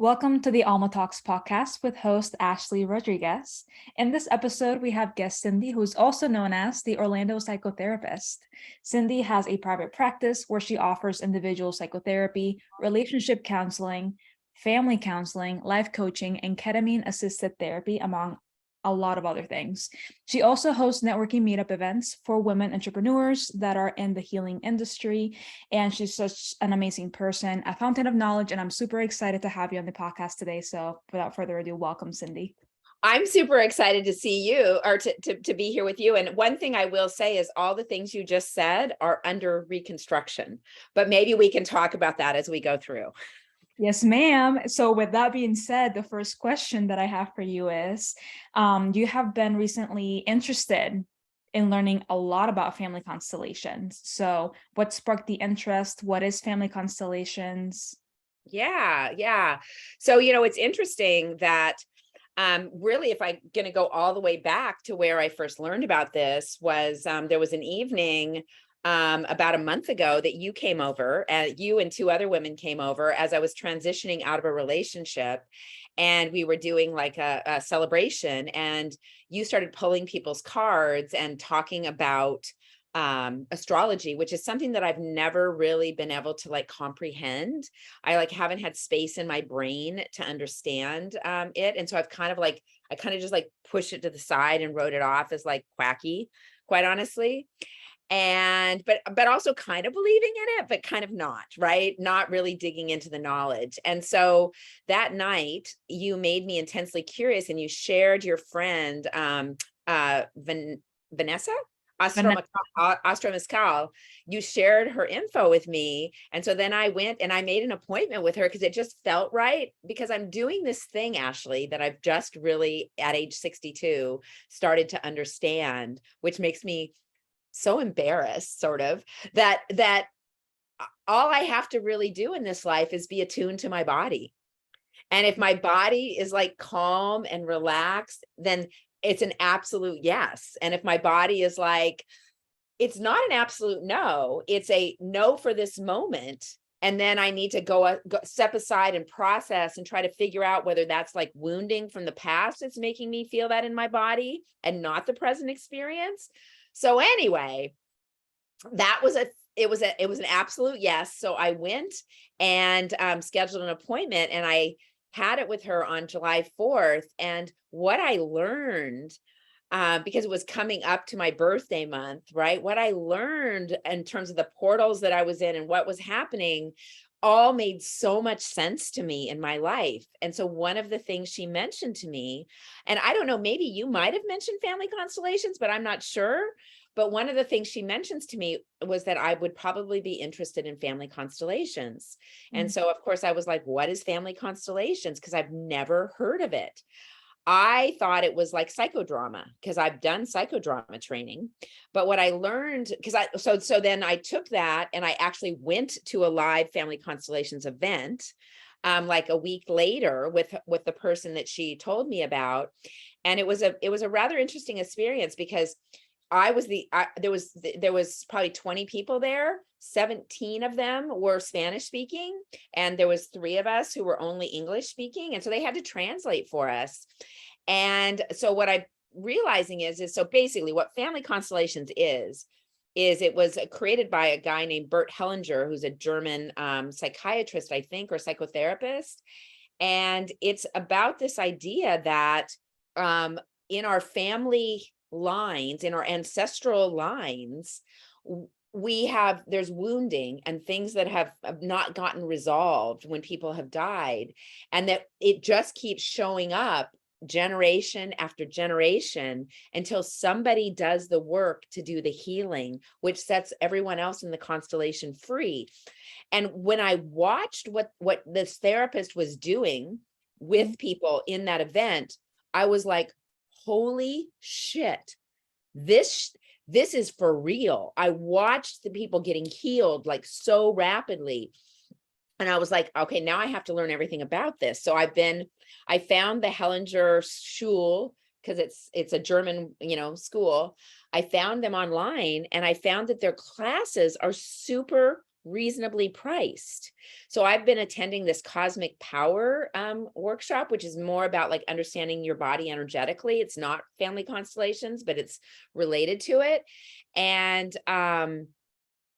Welcome to the Alma Talks podcast with host Ashley Rodriguez. In this episode, we have guest Cindy, who's also known as the Orlando psychotherapist. Cindy has a private practice where she offers individual psychotherapy, relationship counseling, family counseling, life coaching, and ketamine assisted therapy, among a lot of other things. She also hosts networking meetup events for women entrepreneurs that are in the healing industry. And she's such an amazing person, a fountain of knowledge. And I'm super excited to have you on the podcast today. So without further ado, welcome, Cindy. I'm super excited to see you or to be here with you. And one thing I will say is all the things you just said are under reconstruction, but maybe we can talk about that as we go through. Yes, ma'am. So with that being said, the first question that I have for you is, you have been recently interested in learning a lot about family constellations. So what sparked the interest? What is family constellations? Yeah. So, it's interesting that really, if I'm going to go all the way back to where I first learned about this was there was an evening about a month ago that you came over, you and two other women came over as I was transitioning out of a relationship. And we were doing like a celebration, and you started pulling people's cards and talking about astrology, which is something that I've never really been able to like comprehend. I haven't had space in my brain to understand it. And so I kind of just like pushed it to the side and wrote it off as like quacky, quite honestly. But also kind of believing in it, but kind of not, right? Not really digging into the knowledge. And so that night you made me intensely curious, and you shared your friend Vanessa Astromascal. You shared her info with me. And so then I went and I made an appointment with her because it just felt right, because I'm doing this thing, Ashley, that I've just really at age 62 started to understand, which makes me so embarrassed sort of that all I have to really do in this life is be attuned to my body. And if my body is like calm and relaxed, then it's an absolute yes. And if my body is like, it's not an absolute no, it's a no for this moment. And then I need to go step aside and process and try to figure out whether that's like wounding from the past that's making me feel that in my body and not the present experience. So anyway, it was an absolute yes. So I went and scheduled an appointment, and I had it with her on July 4th. And what I learned, because it was coming up to my birthday month, right? What I learned in terms of the portals that I was in and what was happening all made so much sense to me in my life. And so one of the things she mentioned to me, and I don't know, maybe you might have mentioned family constellations, but I'm not sure. But one of the things she mentions to me was that I would probably be interested in family constellations. And so, of course, I was like, what is family constellations? Because I've never heard of it. I thought it was like psychodrama because I've done psychodrama training. But what I learned, so then I took that and I actually went to a live family constellations event like a week later with the person that she told me about. And it was a rather interesting experience because there was probably 20 people there. 17 of them were Spanish speaking, and there was 3 of us who were only English speaking. And so they had to translate for us. And so what I'm realizing is so basically what family constellations is it was created by a guy named Bert Hellinger, who's a German psychiatrist, I think, or psychotherapist. And it's about this idea that in our family lines, in our ancestral lines, there's wounding and things that have not gotten resolved when people have died, and that it just keeps showing up generation after generation until somebody does the work to do the healing, which sets everyone else in the constellation free. And when I watched what this therapist was doing with people in that event, I was like, holy shit, this is for real. I watched the people getting healed like so rapidly. And I was like, okay, now I have to learn everything about this. So I found the Hellinger Schule, because it's a German, school. I found them online, and I found that their classes are super reasonably priced. So I've been attending this cosmic power workshop, which is more about like understanding your body energetically. It's not family constellations, but it's related to it. And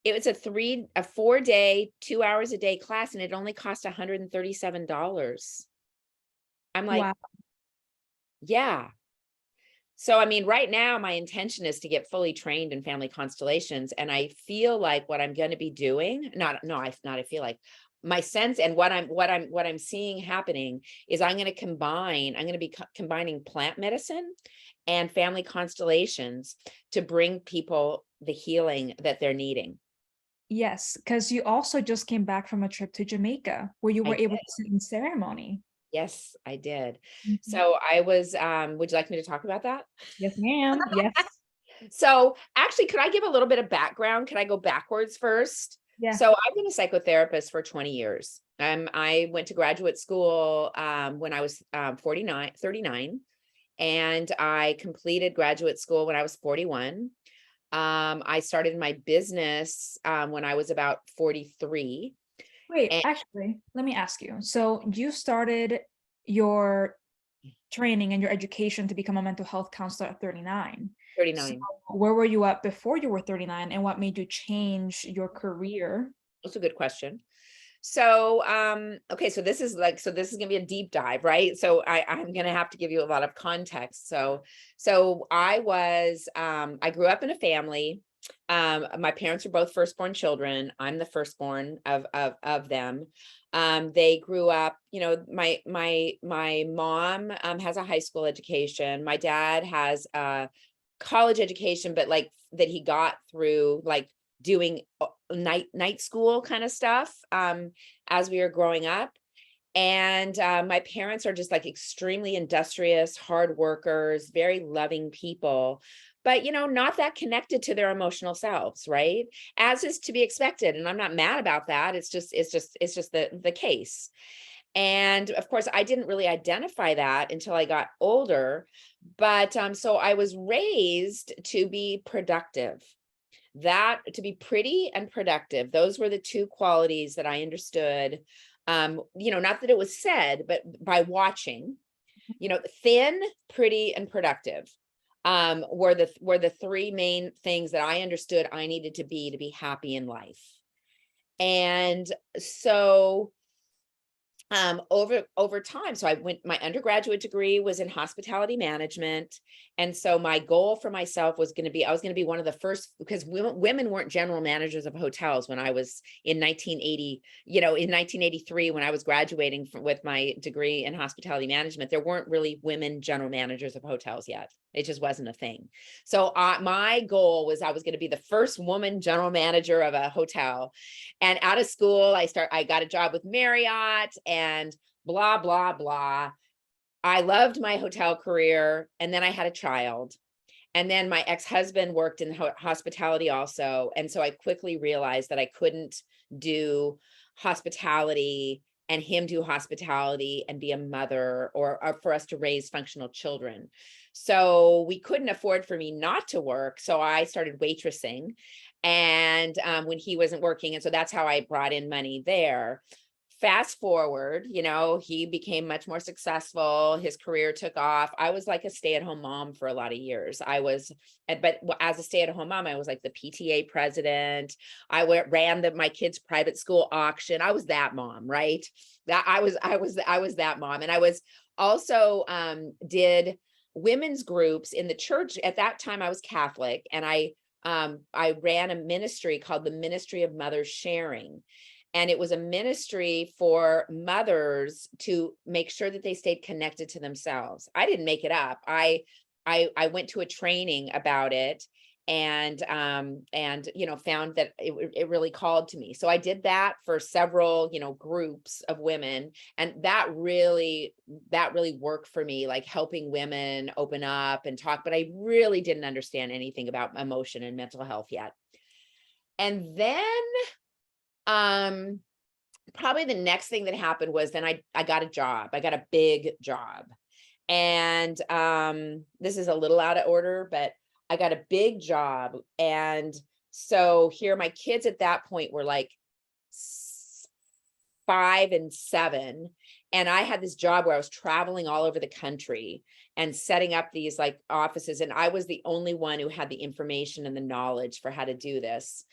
it was a 4-day, 2 hours a day class, and it only cost $137. I'm like, Wow. yeah. So, I mean, right now my intention is to get fully trained in family constellations. And I feel like what I'm going to be doing, I feel like my sense and what I'm seeing happening is I'm going to be combining plant medicine and family constellations to bring people the healing that they're needing. Yes, because you also just came back from a trip to Jamaica where you I were able did. to sit in ceremony. Yes, I did. Mhm. So I was, would you like me to talk about that? Yes, ma'am. Yes. So actually, could I give a little bit of background? Could I go backwards first? Yeah. So I've been a psychotherapist for 20 years. I went to graduate school when I was 39, and I completed graduate school when I was 41. I started my business when I was about 43. Wait, And actually, let me ask you. So you started your training and your education to become a mental health counselor at 39. So 39. where were you at before you were 39 and what made you change your career? That's a good question. So, okay, so this is gonna be a deep dive, right? So I'm gonna have to give you a lot of context. So I grew up in a family. My parents are both firstborn children. I'm the firstborn of them. They grew up, my mom has a high school education. My dad has a college education, but like that he got through like doing night school kind of stuff as we were growing up. And my parents are just like extremely industrious, hard workers, very loving people, but not that connected to their emotional selves, right? As is to be expected. And I'm not mad about that. It's just the case. And of course, I didn't really identify that until I got older. But so I was raised to be productive, that to be pretty and productive. Those were the two qualities that I understood. Not that it was said, but by watching, thin, pretty, and productive were the three main things that I understood I needed to be happy in life. And so over time, so my undergraduate degree was in hospitality management, and so my goal for myself I was going to be one of the first, because women weren't general managers of hotels when I was in 1980. In 1983, when I was graduating with my degree in hospitality management, there weren't really women general managers of hotels yet. It just wasn't a thing. So my goal was I was going to be the first woman general manager of a hotel. And out of school, I got a job with Marriott and blah, blah, blah. I loved my hotel career. And then I had a child. And then my ex-husband worked in hospitality also. And so I quickly realized that I couldn't do hospitality and him do hospitality and be a mother, or for us to raise functional children. So we couldn't afford for me not to work. So I started waitressing, and when he wasn't working. And so that's how I brought in money there. Fast forward, he became much more successful. His career took off. I was like a stay-at-home mom for a lot of years. But as a stay-at-home mom, I was like the PTA president. Ran my kids' private school auction. I was that mom, right? I was that mom. And I was also did women's groups in the church. At that time, I was Catholic, and I ran a ministry called the Ministry of Mothers Sharing. And it was a ministry for mothers to make sure that they stayed connected to themselves. I didn't make it up. I went to a training about it, and found that it really called to me. So I did that for several, groups of women, and that really worked for me, like helping women open up and talk. But I really didn't understand anything about emotion and mental health yet. And then probably the next thing that happened was then I got a job. I got a big job. And this is a little out of order, but I got a big job. And so here my kids at that point were like 5 and 7. And I had this job where I was traveling all over the country and setting up these like offices. And I was the only one who had the information and the knowledge for how to do this.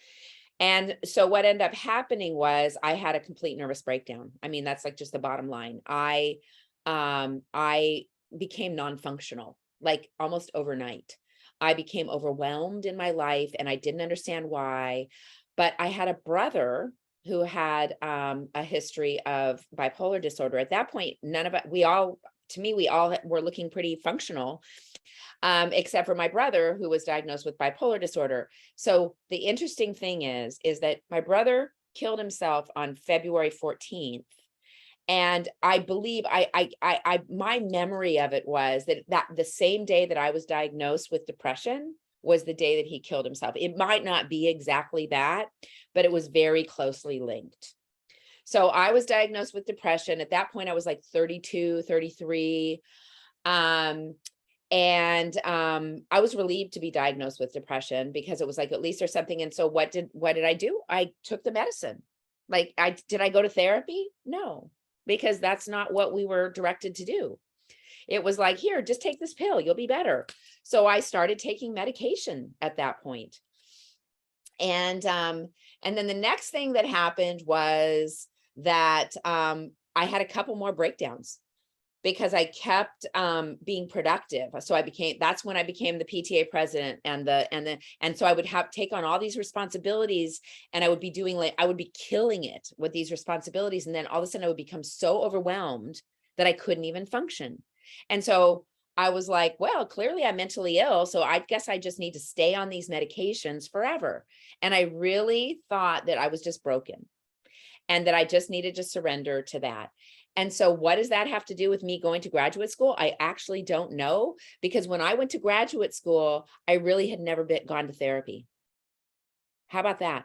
And so what ended up happening was I had a complete nervous breakdown. I mean, that's like just the bottom line. I became non-functional, like almost overnight. I became overwhelmed in my life and I didn't understand why. But I had a brother who had a history of bipolar disorder. At that point, none of it, we all were looking pretty functional, except for my brother who was diagnosed with bipolar disorder. So the interesting thing is that my brother killed himself on February 14th. And I believe my memory of it was that the same day that I was diagnosed with depression was the day that he killed himself. It might not be exactly that, but it was very closely linked. So I was diagnosed with depression. At that point, I was like 32, 33. I was relieved to be diagnosed with depression because it was like, at least there's something. And so what did I do? I took the medicine. Like did I go to therapy? No, because that's not what we were directed to do. It was like, here, just take this pill, you'll be better. So I started taking medication at that point. And then the next thing that happened was that I had a couple more breakdowns because I kept being productive. So that's when I became the PTA president and so I would take on all these responsibilities and I would be killing it with these responsibilities. And then all of a sudden I would become so overwhelmed that I couldn't even function. And so I was like, well, clearly I'm mentally ill. So I guess I just need to stay on these medications forever. And I really thought that I was just broken and that I just needed to surrender to that. And so what does that have to do with me going to graduate school? I actually don't know, because when I went to graduate school, I really had never gone to therapy. How about that?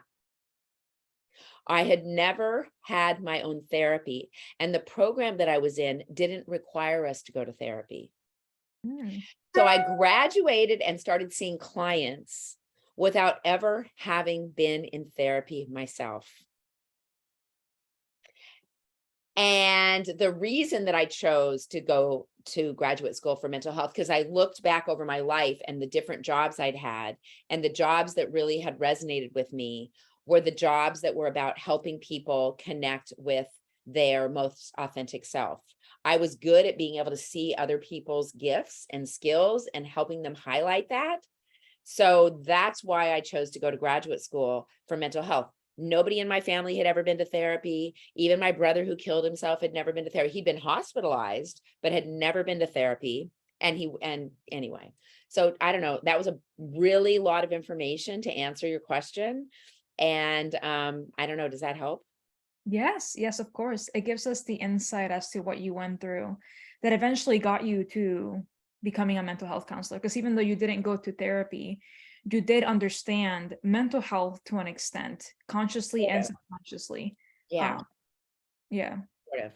I had never had my own therapy, and the program that I was in didn't require us to go to therapy. So I graduated and started seeing clients without ever having been in therapy myself. And the reason that I chose to go to graduate school for mental health, because I looked back over my life and the different jobs I'd had, and the jobs that really had resonated with me were the jobs that were about helping people connect with their most authentic self. I was good at being able to see other people's gifts and skills and helping them highlight that. So that's why I chose to go to graduate school for mental health. Nobody in my family had ever been to therapy. Even my brother who killed himself had never been to therapy. He'd been hospitalized, but had never been to therapy. And anyway, so I don't know, that was a really lot of information to answer your question. And I don't know, does that help? Yes, of course. It gives us the insight as to what you went through that eventually got you to becoming a mental health counselor. Because even though you didn't go to therapy, you did understand mental health to an extent, consciously and subconsciously. Yeah. Yeah. Sort of.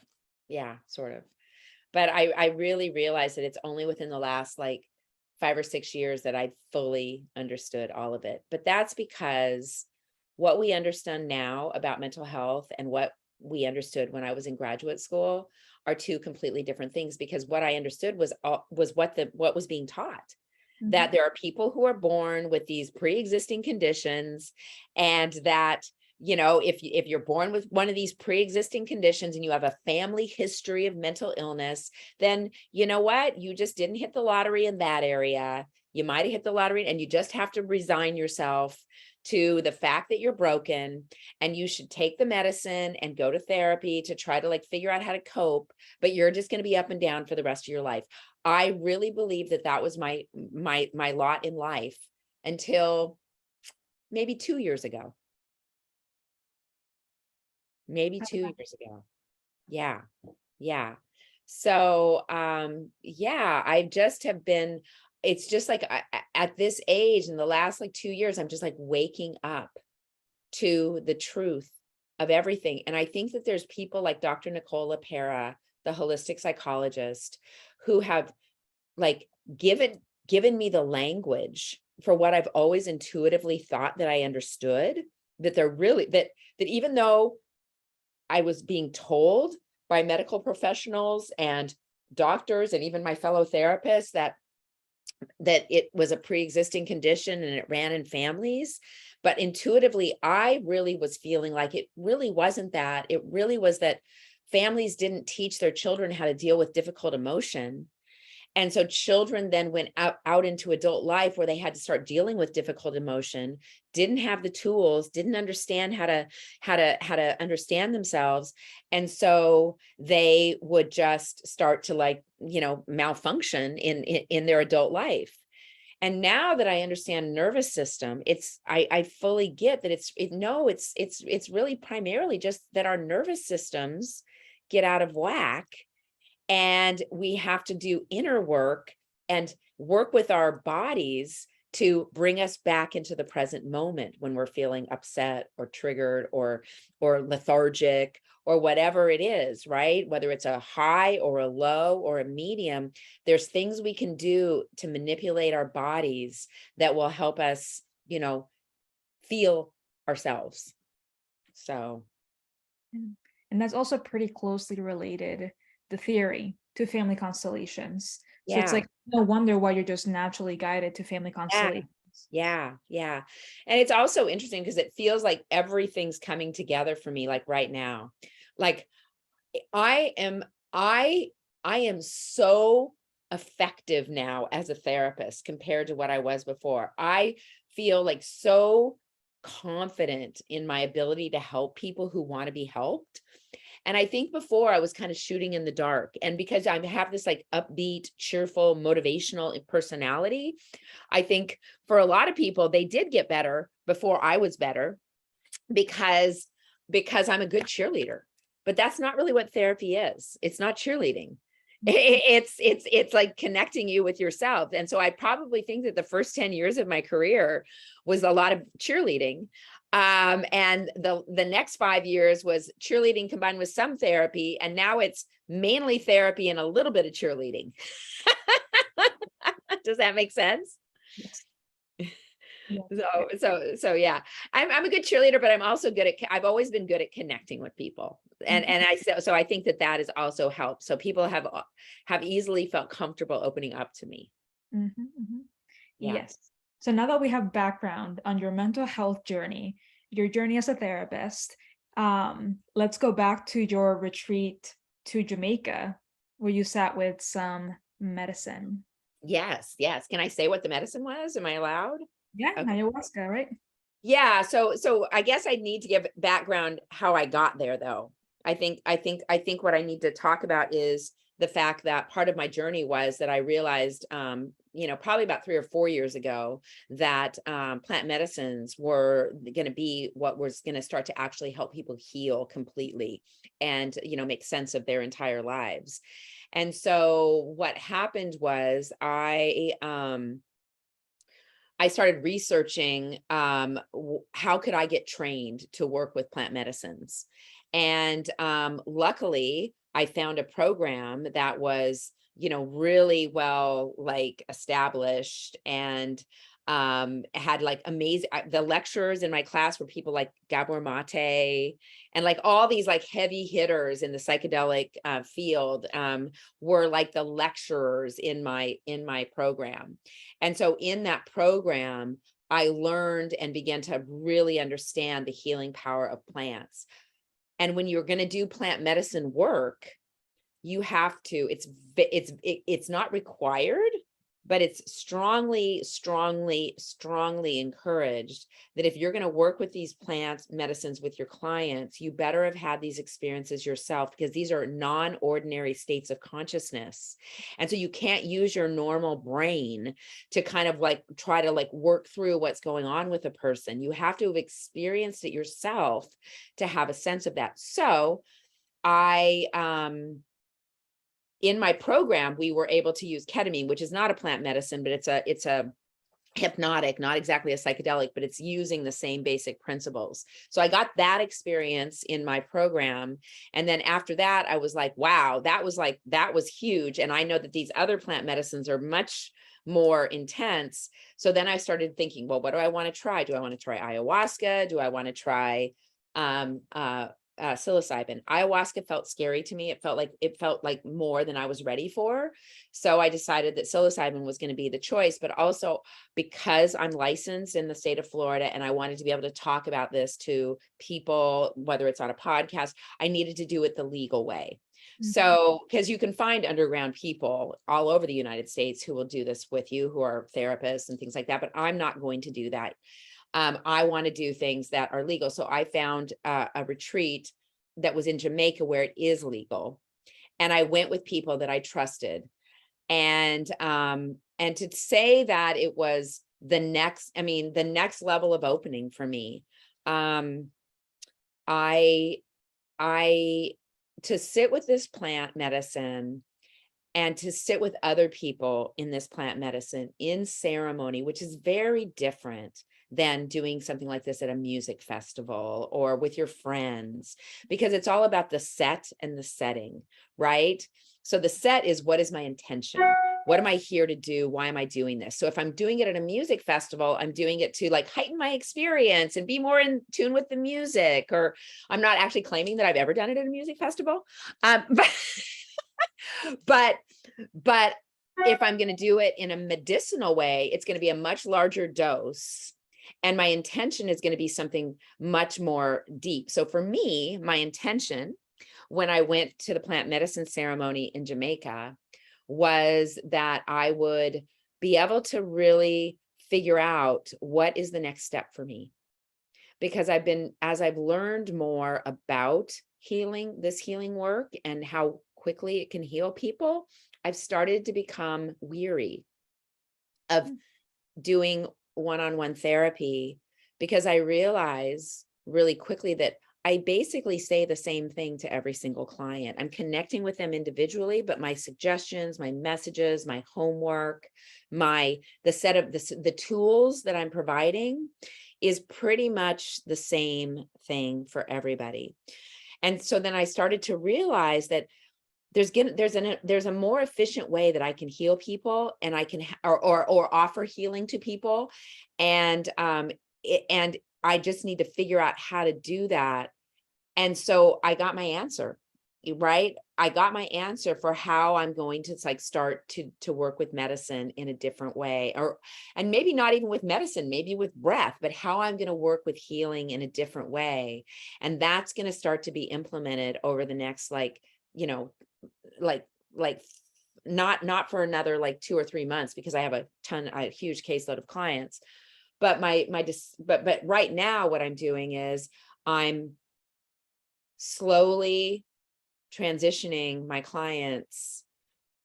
Yeah, sort of. But I really realized that it's only within the last like 5 or 6 years that I fully understood all of it. But that's because what we understand now about mental health and what we understood when I was in graduate school are two completely different things, because what I understood was what was being taught. That there are people who are born with these pre-existing conditions, and that, you know, if you're born with one of these pre-existing conditions and you have a family history of mental illness, then you know what? You just didn't hit the lottery in that area. You might have hit the lottery, and you just have to resign yourself to the fact that you're broken, and you should take the medicine and go to therapy to try to like figure out how to cope, but you're just going to be up and down for the rest of your life. I really believe that was my lot in life until maybe 2 years ago. Maybe 2 years ago. Yeah. Yeah. So, yeah, I just have been, it's just like at this age in the last like 2 years, I'm just like waking up to the truth of everything. And I think that there's people like Dr. Nicole LaPera, the holistic psychologist, who have like given me the language for what I've always intuitively thought that I understood, that they're really, that even though I was being told by medical professionals and doctors and even my fellow therapists that it was a pre-existing condition and it ran in families. But intuitively, I really was feeling like it really wasn't that. It really was that families didn't teach their children how to deal with difficult emotion. And so children then went out into adult life where they had to start dealing with difficult emotion, didn't have the tools, didn't understand how to understand themselves. And so they would just start to, like, malfunction in their adult life. And now that I understand nervous system, I fully get that it's really primarily just that our nervous systems get out of whack, and we have to do inner work and work with our bodies to bring us back into the present moment when we're feeling upset or triggered or lethargic or whatever it is, right? Whether it's a high or a low or a medium, there's things we can do to manipulate our bodies that will help us, feel ourselves. So. And that's also pretty closely related, the theory, to family constellations. So it's Yeah. like, no wonder why you're just naturally guided to family Yeah. constellations. Yeah. And it's also interesting because it feels like everything's coming together for me, like right now. Like I am so effective now as a therapist compared to what I was before. I feel like so confident in my ability to help people who want to be helped. And I think before I was kind of shooting in the dark. And because I have this like upbeat, cheerful, motivational personality, I think for a lot of people, they did get better before I was better because I'm a good cheerleader. But that's not really what therapy is. It's not cheerleading. It's like connecting you with yourself. And so I probably think that the first 10 years of my career was a lot of cheerleading. And the next 5 years was cheerleading combined with some therapy. And now it's mainly therapy and a little bit of cheerleading. Does that make sense? Yes. Yeah. So yeah, I'm a good cheerleader, but I'm also I've always been good at connecting with people. And I think that has also helped. So people have easily felt comfortable opening up to me. Yeah. Yes. So now that we have background on your mental health journey, your journey as a therapist, let's go back to your retreat to Jamaica, where you sat with some medicine. Yes. Can I say what the medicine was? Am I allowed? Yeah, Okay. ayahuasca, right? Yeah, so I guess I need to give background how I got there, though. I think what I need to talk about is the fact that part of my journey was that I realized, probably about 3 or 4 years ago, that plant medicines were going to be what was going to start to actually help people heal completely and, make sense of their entire lives. And so what happened was I started researching how could I get trained to work with plant medicines. And luckily, I found a program that was, really well established and had like amazing the lecturers in my class were people like Gabor Mate and like all these like heavy hitters in the psychedelic field were like the lecturers in my program. And so in that program, I learned and began to really understand the healing power of plants. And when you're going to do plant medicine work, you have to, it's not required, but it's strongly encouraged that if you're going to work with these plant medicines with your clients, you better have had these experiences yourself, because these are non-ordinary states of consciousness. And so you can't use your normal brain to kind of like try to like work through what's going on with a person. You have to have experienced it yourself to have a sense of that. So in my program, we were able to use ketamine, which is not a plant medicine, but it's a hypnotic, not exactly a psychedelic, but it's using the same basic principles. So I got that experience in my program. And then after that, I was like, wow, that was huge. And I know that these other plant medicines are much more intense. So then I started thinking, well, what do I want to try? Do I want to try ayahuasca? Do I want to try psilocybin. Ayahuasca felt scary to me. It felt like more than I was ready for. So I decided that psilocybin was going to be the choice, but also because I'm licensed in the state of Florida and I wanted to be able to talk about this to people, whether it's on a podcast, I needed to do it the legal way. So, because you can find underground people all over the United States who will do this with you, who are therapists and things like that, but I'm not going to do that. I want to do things that are legal. So I found a retreat that was in Jamaica where it is legal. And I went with people that I trusted. And to say that it was the next level of opening for me. I to sit with this plant medicine and to sit with other people in this plant medicine in ceremony, which is very different than doing something like this at a music festival or with your friends, because it's all about the set and the setting, right? So the set is, what is my intention? What am I here to do? Why am I doing this? So if I'm doing it at a music festival, I'm doing it to like heighten my experience and be more in tune with the music, or I'm not actually claiming that I've ever done it at a music festival. But if I'm going to do it in a medicinal way, it's going to be a much larger dose. And my intention is going to be something much more deep. So for me, my intention when I went to the plant medicine ceremony in Jamaica was that I would be able to really figure out what is the next step for me. Because as I've learned more about this healing work and how quickly it can heal people, I've started to become weary of doing one-on-one therapy, because I realize really quickly that I basically say the same thing to every single client. I'm connecting with them individually, but my suggestions, my messages, my homework, the tools that I'm providing is pretty much the same thing for everybody. And so then I started to realize that there's a more efficient way that I can heal people, and I can or offer healing to people, and I just need to figure out how to do that. And so I got my answer, right? I got my answer for how I'm going to start to work with medicine in a different way, and maybe not even with medicine, maybe with breath, but how I'm going to work with healing in a different way. And that's going to start to be implemented over the next, not for another 2 or 3 months, because I have a huge caseload of clients. But but right now what I'm doing is I'm slowly transitioning my clients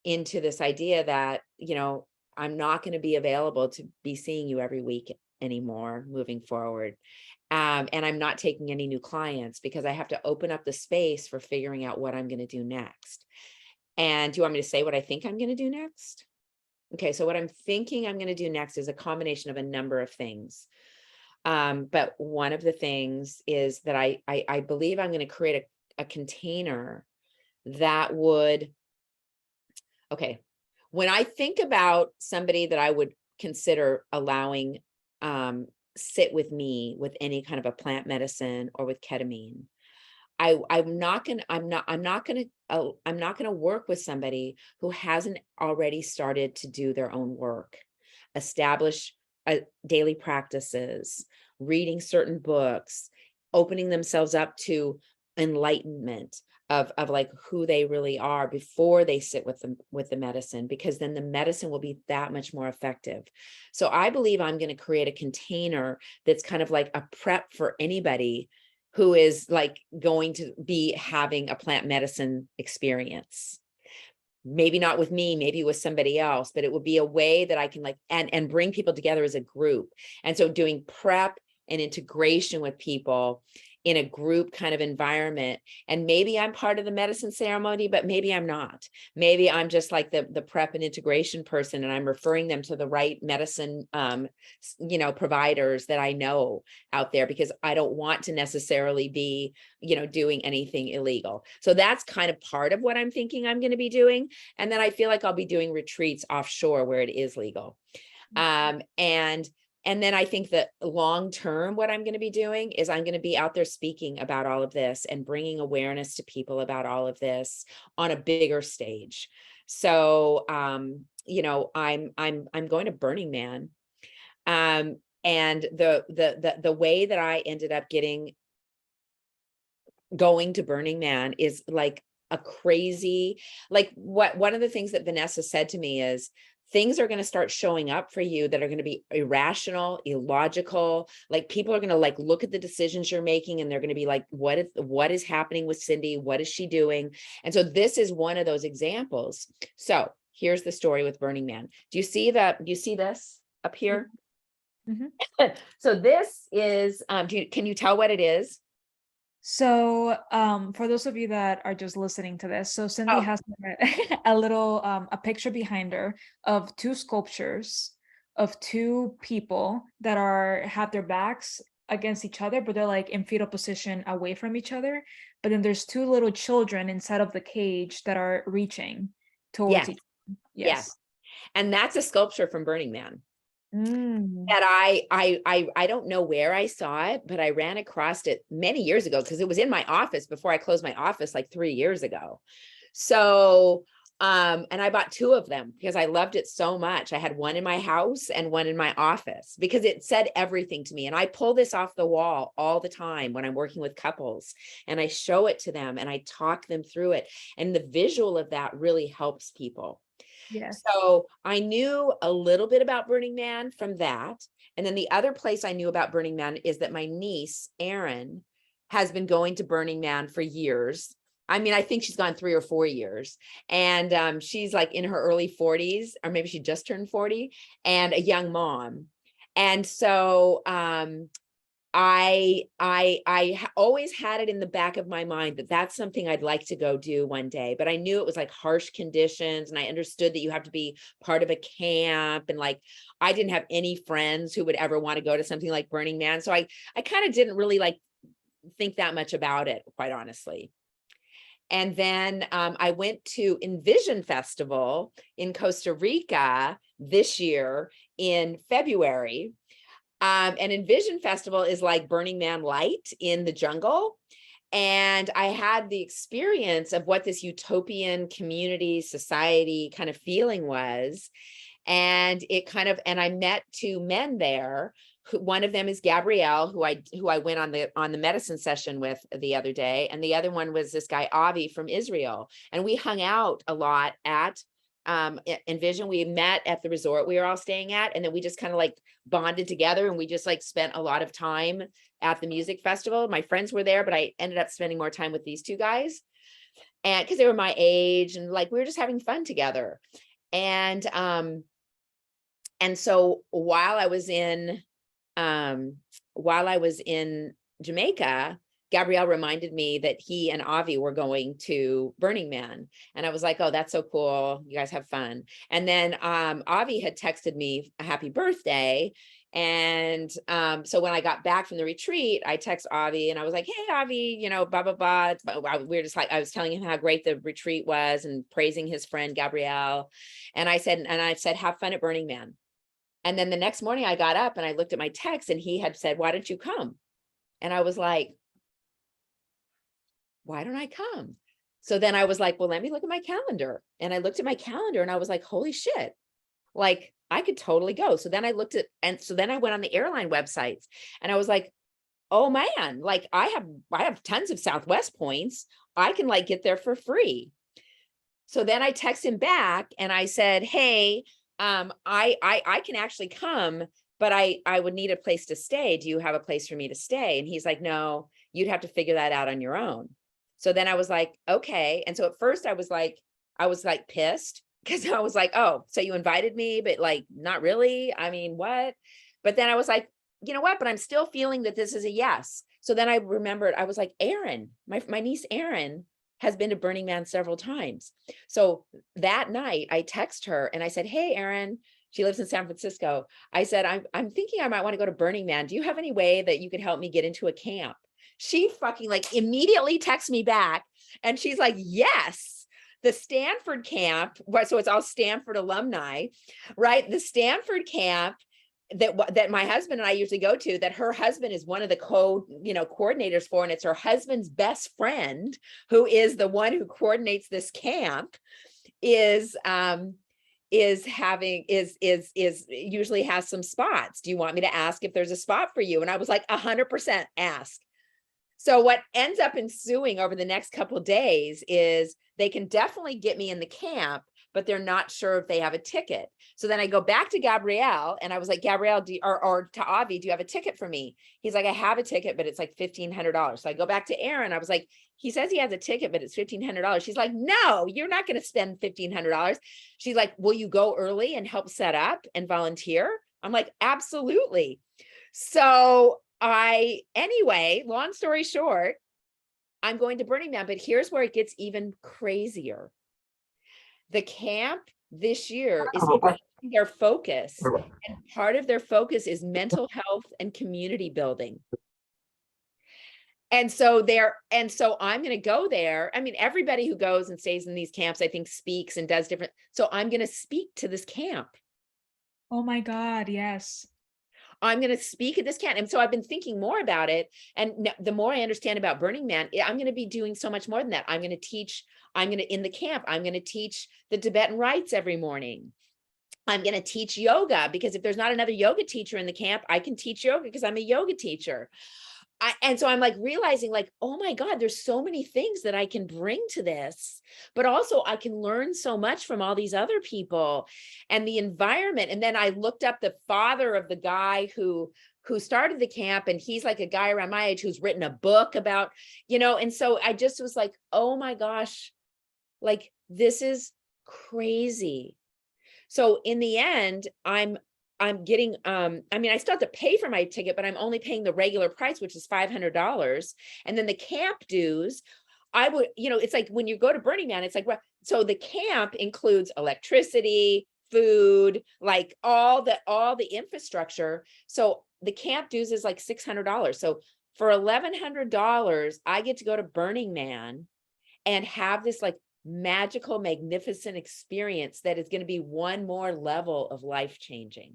into this idea that, I'm not going to be available to be seeing you every week anymore moving forward. And I'm not taking any new clients, because I have to open up the space for figuring out what I'm going to do next. And do you want me to say what I think I'm going to do next? Okay, so what I'm thinking I'm going to do next is a combination of a number of things. But one of the things is that I believe I'm going to create a container that would, okay, when I think about somebody that I would consider allowing sit with me with any kind of a plant medicine or with ketamine, I'm not gonna work with somebody who hasn't already started to do their own work, establish daily practices, reading certain books, opening themselves up to enlightenment of who they really are before they sit with the medicine, because then the medicine will be that much more effective. So I believe I'm going to create a container that's kind of like a prep for anybody who is going to be having a plant medicine experience. Maybe not with me, maybe with somebody else, but it would be a way that I can and bring people together as a group. And so doing prep and integration with people in a group kind of environment. And maybe I'm part of the medicine ceremony, but maybe I'm not. Maybe I'm just like the prep and integration person, and I'm referring them to the right medicine, providers that I know out there, because I don't want to necessarily be, doing anything illegal. So that's kind of part of what I'm thinking I'm going to be doing. And then I feel like I'll be doing retreats offshore where it is legal. And And then I think that long term, what I'm going to be doing is I'm going to be out there speaking about all of this and bringing awareness to people about all of this on a bigger stage. So, I'm going to Burning Man. And the way that I ended up going to Burning Man is like a crazy, like one of the things that Vanessa said to me is, things are going to start showing up for you that are going to be irrational, illogical. Like people are going to like look at the decisions you're making and they're going to be like, what is happening with Cindy? What is she doing? And so this is one of those examples. So here's the story with Burning Man. Do you see this up here? Mm-hmm. So this is, can you tell what it is? So, for those of you that are just listening to this, so Cindy Oh, has a little a picture behind her of two sculptures of two people that have their backs against each other, but they're like in fetal position away from each other. But then there's two little children inside of the cage that are reaching towards yes, each other. yes. Yes. And that's a sculpture from Burning Man. Mm. That I don't know where I saw it, but I ran across it many years ago because it was in my office before I closed my office like 3 years ago. So, and I bought two of them because I loved it so much. I had one in my house and one in my office because it said everything to me. And I pull this off the wall all the time when I'm working with couples and I show it to them and I talk them through it. And the visual of that really helps people. Yes. So I knew a little bit about Burning Man from that. And then the other place I knew about Burning Man is that my niece, Erin, has been going to Burning Man for years. I mean, I think she's gone 3 or 4 years. And she's like in her early 40s, or maybe she just turned 40, and a young mom. And so I always had it in the back of my mind that that's something I'd like to go do one day, but I knew it was like harsh conditions and I understood that you have to be part of a camp, and like I didn't have any friends who would ever want to go to something like Burning Man. So I kind of didn't really like think that much about it, quite honestly. And then I went to Envision Festival in Costa Rica this year in February. And Envision Festival is like Burning Man light in the jungle. And I had the experience of what this utopian community society kind of feeling was. And I met two men there. One of them is Gabrielle, who I went on the medicine session with the other day. And the other one was this guy, Avi from Israel. And we hung out a lot at Envision. We met at the resort we were all staying at, and then we just kind of like bonded together, and we just like spent a lot of time at the music festival. My friends were there, but I ended up spending more time with these two guys, and because they were my age, and like we were just having fun together. And so while I was in Jamaica, Gabrielle reminded me that he and Avi were going to Burning Man. And I was like, oh, that's so cool. You guys have fun. And then Avi had texted me a happy birthday. And so when I got back from the retreat, I text Avi and I was like, hey, Avi, blah, blah, blah. We're just like, I was telling him how great the retreat was and praising his friend, Gabrielle. And I said, have fun at Burning Man. And then the next morning I got up and I looked at my text and he had said, why don't you come? And I was like, why don't I come? So then I was like, well, let me look at my calendar. And I looked at my calendar and I was like, holy shit, like I could totally go. So then I went on the airline websites and I was like, oh man, like I have tons of Southwest points. I can like get there for free. So then I text him back and I said, hey, I can actually come, but I would need a place to stay. Do you have a place for me to stay? And he's like, no, you'd have to figure that out on your own. So then I was like, okay. And so at first I was like pissed because I was like, oh, so you invited me, but like, not really. I mean, what? But then I was like, you know what? But I'm still feeling that this is a yes. So then I remembered, I was like, Erin, my niece, Erin, has been to Burning Man several times. So that night I text her and I said, hey, Erin, she lives in San Francisco. I said, I'm thinking I might want to go to Burning Man. Do you have any way that you could help me get into a camp? She fucking like immediately texts me back and she's like, yes, the Stanford camp. So it's all Stanford alumni, right? The Stanford camp that my husband and I usually go to, that her husband is one of the coordinators for, and it's her husband's best friend who is the one who coordinates this camp, is usually has some spots. Do you want me to ask if there's a spot for you? And I was like, 100% ask. So what ends up ensuing over the next couple of days is they can definitely get me in the camp, but they're not sure if they have a ticket. So then I go back to Gabrielle and I was like, Gabrielle, or to Avi, do you have a ticket for me? He's like, I have a ticket, but it's like $1,500. So I go back to Aaron. I was like, he says he has a ticket, but it's $1,500. She's like, no, you're not going to spend $1,500. She's like, will you go early and help set up and volunteer? I'm like, absolutely. So anyway, long story short, I'm going to Burning Man, but here's where it gets even crazier. The camp this year is changing their focus, and part of their focus is mental health and community building. And so I'm going to go there. I mean, everybody who goes and stays in these camps, I think, speaks and does different. So I'm going to speak to this camp. Oh my God, yes. I'm going to speak at this camp. And so I've been thinking more about it. And the more I understand about Burning Man, I'm going to be doing so much more than that. In the camp, I'm going to teach the Tibetan rites every morning. I'm going to teach yoga, because if there's not another yoga teacher in the camp, I can teach yoga because I'm a yoga teacher. And so I'm like realizing, like, oh my God, there's so many things that I can bring to this, but also I can learn so much from all these other people and the environment. And then I looked up the father of the guy who started the camp, and he's like a guy around my age who's written a book about, and so I just was like, oh my gosh, like, this is crazy. So in the end, I'm getting, I still have to pay for my ticket, but I'm only paying the regular price, which is $500. And then the camp dues, it's like when you go to Burning Man, it's like, so the camp includes electricity, food, like all the infrastructure. So the camp dues is like $600. So for $1,100, I get to go to Burning Man and have this like magical, magnificent experience that is going to be one more level of life changing.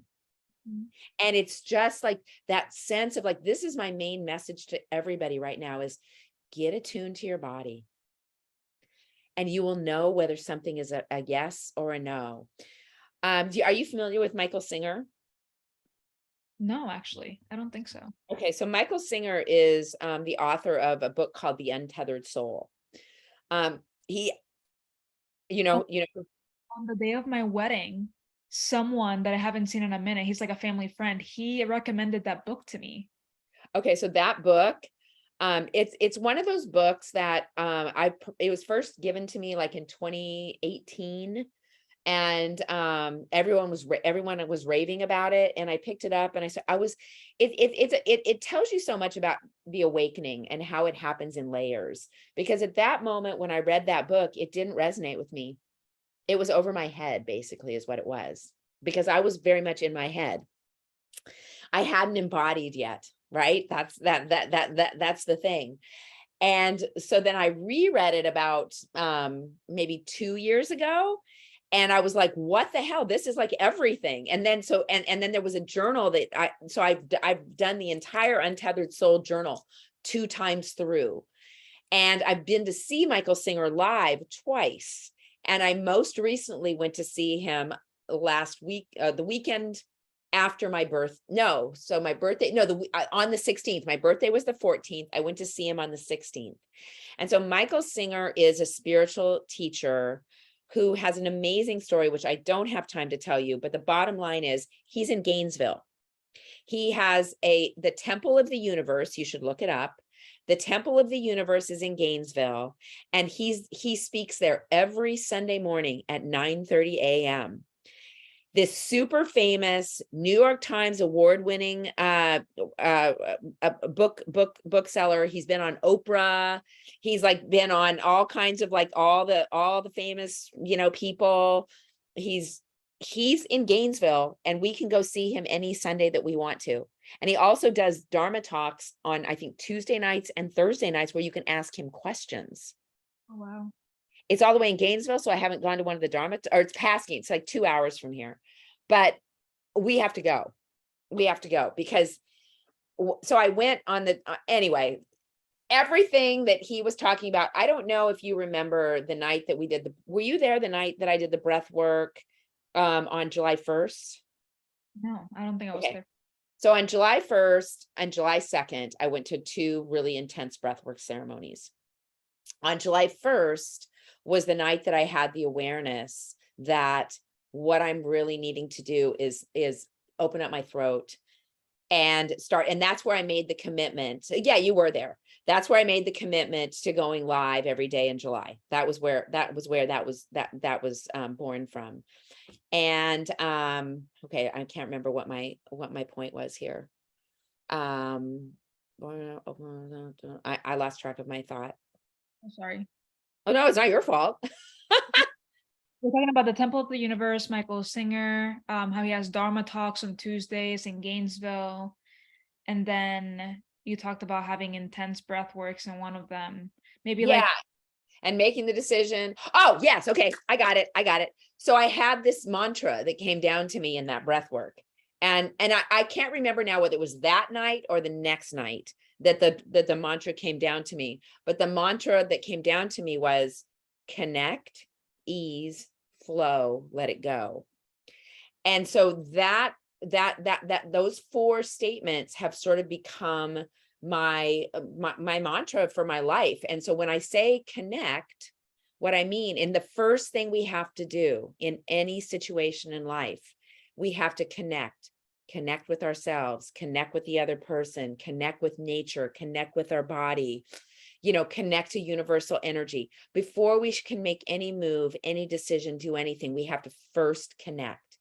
And it's just like that sense of like, this is my main message to everybody right now, is get attuned to your body, and you will know whether something is a yes or a no. Are you familiar with Michael Singer? No, actually, I don't think so. Okay, so Michael Singer is the author of a book called The Untethered Soul. He, on the day of my wedding, someone that I haven't seen in a minute, he's like a family friend, he recommended that book to me. Okay, so that book, it's one of those books that it was first given to me like in 2018, and everyone was raving about it, and I picked it up, and it tells you so much about the awakening and how it happens in layers. Because at that moment when I read that book, it didn't resonate with me. It was over my head, basically, is what it was, because I was very much in my head. I hadn't embodied yet, right? That's the thing. And so then I reread it about maybe 2 years ago, and I was like, what the hell? This is like everything. And then then there was a journal that I've done the entire Untethered Soul journal 2 times through. And I've been to see Michael Singer live twice. And I most recently went to see him last week, the weekend after my birth. No, so my birthday, no, on the 16th, my birthday was the 14th. I went to see him on the 16th. And so Michael Singer is a spiritual teacher who has an amazing story, which I don't have time to tell you, but the bottom line is he's in Gainesville. He has the Temple of the Universe. You should look it up. The Temple of the Universe is in Gainesville, and he speaks there every Sunday morning at 9:30 a.m. This super famous New York Times award-winning bookseller. He's been on Oprah. He's like been on all kinds of like all the famous, people. He's in Gainesville, and we can go see him any Sunday that we want to. And he also does Dharma talks on, I think, Tuesday nights and Thursday nights, where you can ask him questions. Oh, wow. It's all the way in Gainesville, so I haven't gone to one of the Dharma, or it's past, it's like 2 hours from here, but we have to go. we have to go because so I went on the anyway, everything that he was talking about. I don't know if you remember the night that we did were you there the night that I did the breath work on July 1st? No, I don't think I was Okay. there. So on July 1st and July 2nd, I went to 2 really intense breathwork ceremonies. On July 1st was the night that I had the awareness that what I'm really needing to do is open up my throat and start. And that's where I made the commitment. Yeah, you were there. That's where I made the commitment to going live every day in July. That was born from. And okay, I can't remember what my point was here. I lost track of my thought. I'm sorry. Oh no, it's not your fault. We're talking about the Temple of the Universe, Michael Singer, how he has Dharma talks on Tuesdays in Gainesville. And then you talked about having intense breath works in one of them. Maybe like and making the decision. Oh, yes. Okay. I got it. So I had this mantra that came down to me in that breath work. And I can't remember now whether it was that night or the next night that the mantra came down to me. But the mantra that came down to me was connect, ease, flow, let it go. And so that those 4 statements have sort of become my mantra for my life. And so when I say connect, what I mean, in the first thing we have to do in any situation in life, we have to connect with ourselves, connect with the other person, connect with nature, connect with our body, connect to universal energy. Before we can make any move, any decision, do anything, we have to first connect.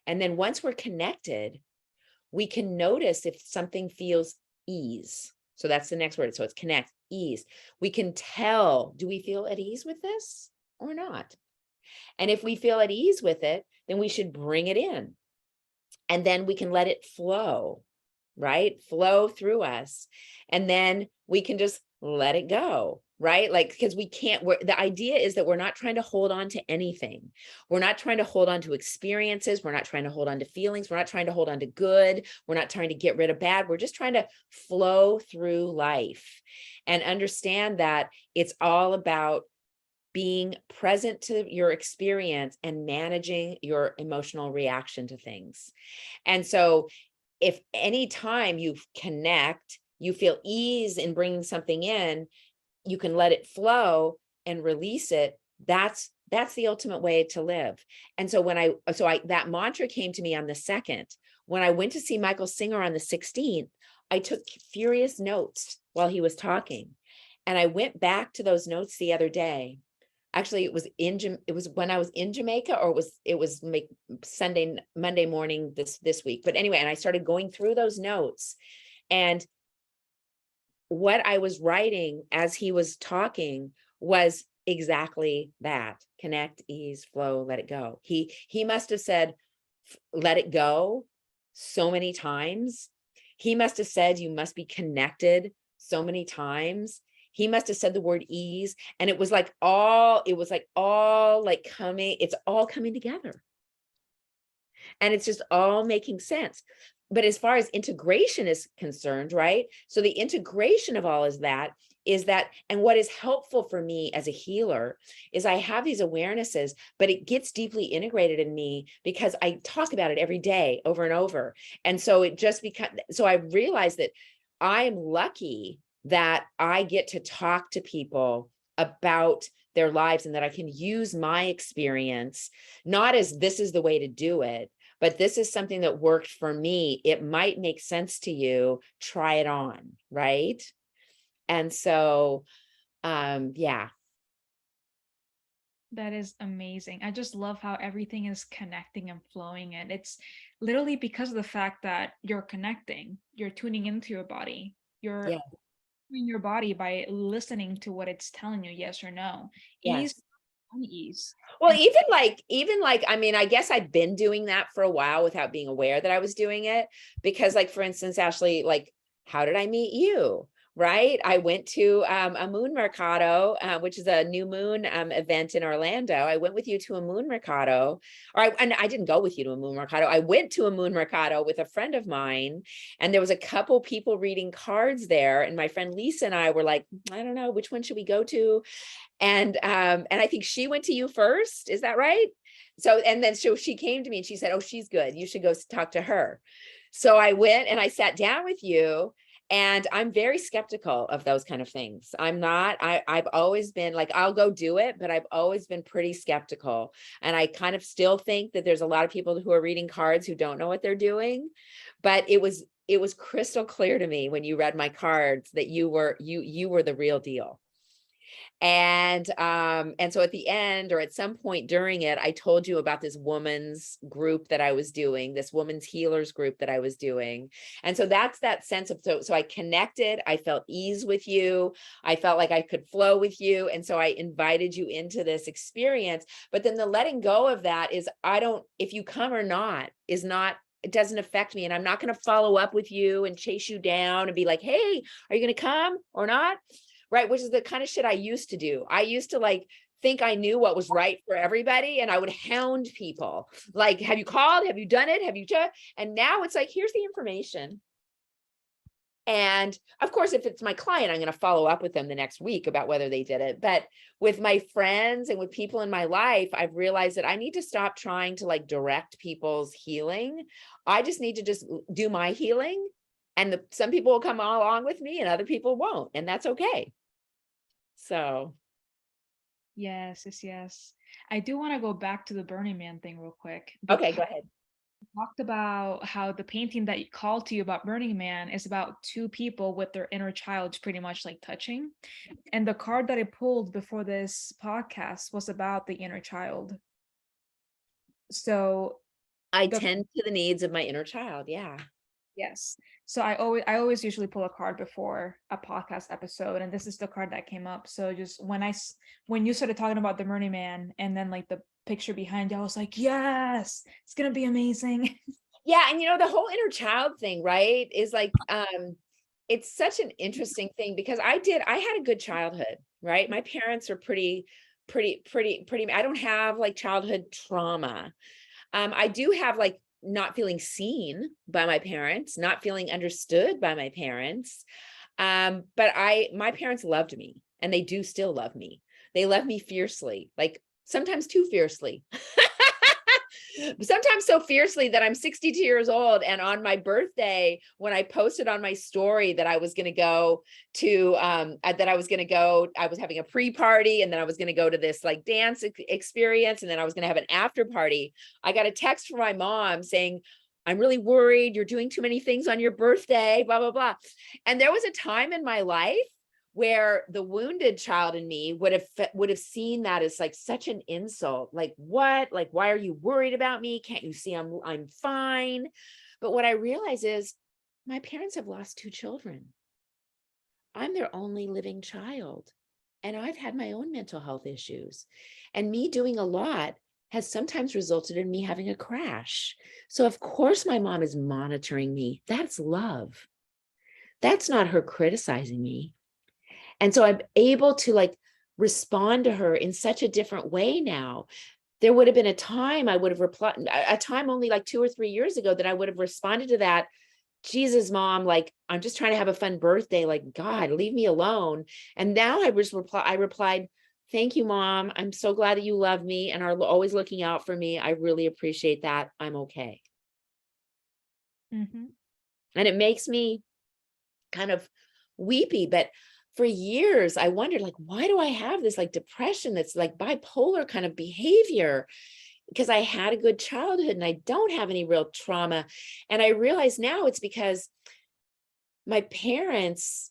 And then once we're connected, we can notice if something feels ease. So that's the next word. So it's connect, ease. We can tell, do we feel at ease with this or not? And if we feel at ease with it, then we should bring it in. And then we can let it flow, right? Flow through us. And then we can just let it go, right? Like, because the idea is that we're not trying to hold on to anything. We're not trying to hold on to experiences. We're not trying to hold on to feelings. We're not trying to hold on to good. We're not trying to get rid of bad. We're just trying to flow through life and understand that it's all about being present to your experience and managing your emotional reaction to things. And so if any time you connect, you feel ease in bringing something in, you can let it flow and release it. That's the ultimate way to live. And so that mantra came to me on the 2nd. When I went to see Michael Singer on the 16th, I took furious notes while he was talking. And I went back to those notes the other day. Actually, it was when I was in Jamaica, or it was Monday morning this week. But anyway, and I started going through those notes, and what I was writing as he was talking was exactly that: connect, ease, flow, let it go. He must have said, let it go so many times. He must have said, you must be connected so many times. He must have said the word ease. And it's all coming together. And it's just all making sense. But as far as integration is concerned, right? So the integration of all is that, and what is helpful for me as a healer is I have these awarenesses, but it gets deeply integrated in me because I talk about it every day over and over. And so so I realized that I am lucky that I get to talk to people about their lives and that I can use my experience, not as this is the way to do it, but this is something that worked for me. It might make sense to you. Try it on, right? And so, yeah. That is amazing. I just love how everything is connecting and flowing. And it's literally because of the fact that you're connecting, you're tuning into your body. You're in your body by listening to what it's telling you, yes or no. Yes. Ease, unease. Well, even like, I mean, I guess I'd been doing that for a while without being aware that I was doing it. Because, like, for instance, Ashley, like, how did I meet you? right? I went to a moon mercado, which is a new moon event in Orlando. I went with you to a moon mercado, and I didn't go with you to a moon mercado. I went to a moon mercado with a friend of mine, and there was a couple people reading cards there. And my friend Lisa and I were like, I don't know, which one should we go to? And I think she went to you first. Is that right? So, and then she came to me and she said, oh, she's good. You should go talk to her. So I went and I sat down with you. And I'm very skeptical of those kind of things. I've always been like, I'll go do it, but I've always been pretty skeptical. And I kind of still think that there's a lot of people who are reading cards who don't know what they're doing. But it was crystal clear to me when you read my cards that you were the real deal. And so at the end, or at some point during it, I told you about this woman's group that I was doing, this woman's healers group that I was doing. And so that's that sense of, so I connected, I felt ease with you. I felt like I could flow with you. And so I invited you into this experience. But then the letting go of that is, if you come or not, it doesn't affect me. And I'm not going to follow up with you and chase you down and be like, hey, are you going to come or not? Right. Which is the kind of shit I used to do. I used to like think I knew what was right for everybody. And I would hound people like, have you called? Have you done it? Have you just? And now it's like, here's the information. And of course, if it's my client, I'm going to follow up with them the next week about whether they did it. But with my friends and with people in my life, I've realized that I need to stop trying to like direct people's healing. I just need to just do my healing. And some people will come along with me and other people won't. And that's okay. So. Yes. I do want to go back to the Burning Man thing real quick. Okay, go ahead. You talked about how the painting that you called to you about Burning Man is about two people with their inner child pretty much like touching. And the card that I pulled before this podcast was about the inner child. So I tend to the needs of my inner child. Yeah. Yes. So I always usually pull a card before a podcast episode, and this is the card that came up. So just when you started talking about the Burning Man and then like the picture behind you, I was like, yes, it's gonna be amazing. Yeah, and the whole inner child thing, right, is like it's such an interesting thing because I had a good childhood, right? My parents are pretty. I don't have like childhood trauma. I do have like not feeling seen by my parents, not feeling understood by my parents. But my parents loved me and they do still love me. They love me fiercely, like sometimes too fiercely. Sometimes so fiercely that I'm 62 years old. And on my birthday, when I posted on my story that I was going to go to, I was having a pre-party and then I was going to go to this like dance experience. And then I was going to have an after party. I got a text from my mom saying, I'm really worried. You're doing too many things on your birthday, blah, blah, blah. And there was a time in my life where the wounded child in me would have seen that as like such an insult. Like, what? Like, why are you worried about me? Can't you see I'm fine? But what I realize is my parents have lost 2 children. I'm their only living child. And I've had my own mental health issues. And me doing a lot has sometimes resulted in me having a crash. So of course my mom is monitoring me. That's love. That's not her criticizing me. And so I'm able to like respond to her in such a different way now. There would have been a time I would have replied, a time only like 2 or 3 years ago that I would have responded to that. Jesus, mom, like, I'm just trying to have a fun birthday. Like, God, leave me alone. And now I replied, thank you, mom. I'm so glad that you love me and are always looking out for me. I really appreciate that. I'm okay. Mm-hmm. And it makes me kind of weepy, but for years, I wondered, like, why do I have this like depression that's like bipolar kind of behavior? Because I had a good childhood and I don't have any real trauma. And I realize now it's because my parents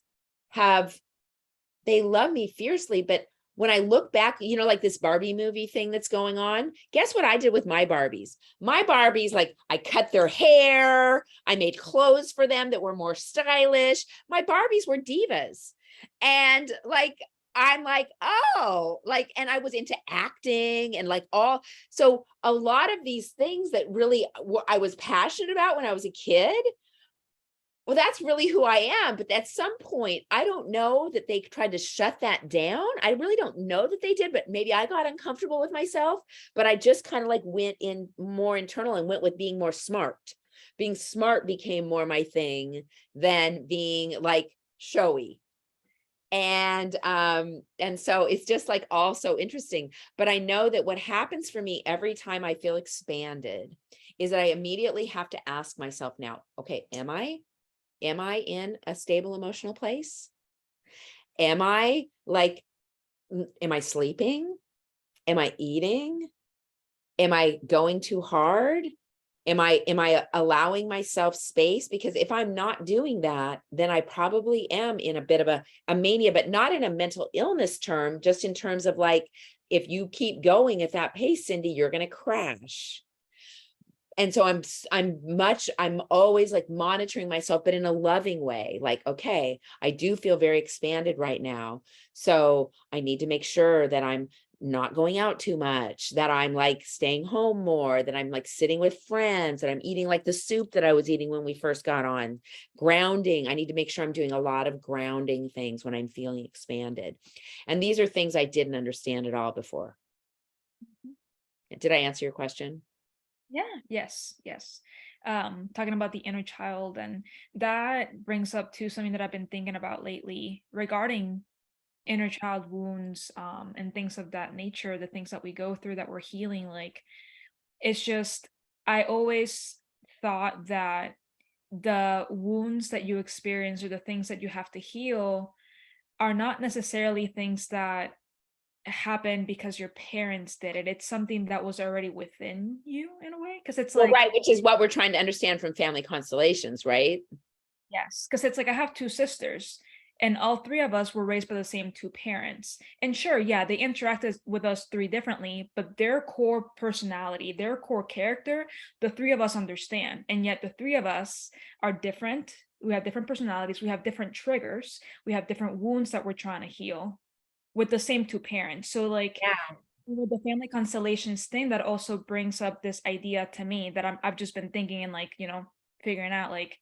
they love me fiercely. But when I look back, like this Barbie movie thing that's going on, guess what I did with my Barbies? My Barbies, like I cut their hair, I made clothes for them that were more stylish. My Barbies were divas. And like, I'm like, oh, like, and I was into acting and like so a lot of these things that really I was passionate about when I was a kid, well, that's really who I am. But at some point, I don't know that they tried to shut that down. I really don't know that they did, but maybe I got uncomfortable with myself. But I just kind of like went in more internal and went with being more smart. Being smart became more my thing than being like showy. And so it's just like all so interesting. But I know that what happens for me every time I feel expanded is that I immediately have to ask myself now, okay, am I in a stable emotional place? Am I like, am I sleeping? Am I eating? Am I going too hard? Am I allowing myself space? Because if I'm not doing that, then I probably am in a bit of a mania, but not in a mental illness term, just in terms of like, if you keep going at that pace, Cindy, you're going to crash. And so I'm always like monitoring myself, but in a loving way, like, okay, I do feel very expanded right now. So I need to make sure that I'm not going out too much, that I'm like staying home more, that I'm like sitting with friends, that I'm eating like the soup that I was eating when we first got on. Grounding. I need to make sure I'm doing a lot of grounding things when I'm feeling expanded. And these are things I didn't understand at all before. Did I answer your question? Yeah, yes. Talking about the inner child, and that brings up to something that I've been thinking about lately regarding inner child wounds, and things of that nature, the things that we go through that we're healing. Like, it's just, I always thought that the wounds that you experience or the things that you have to heal are not necessarily things that happen because your parents did it. It's something that was already within you in a way. Cause it's Well, like, right, which is what we're trying to understand from family constellations, right? yes, because it's like I have two sisters, and all three of us were raised by the same two parents. And sure, yeah, they interacted with us three differently, but their core personality, their core character, the three of us understand. And yet the three of us are different. We have different personalities, we have different triggers, we have different wounds that we're trying to heal with the same two parents. So like, Yeah. with the family constellations thing, that also brings up this idea to me that I've just been thinking and like, figuring out, like,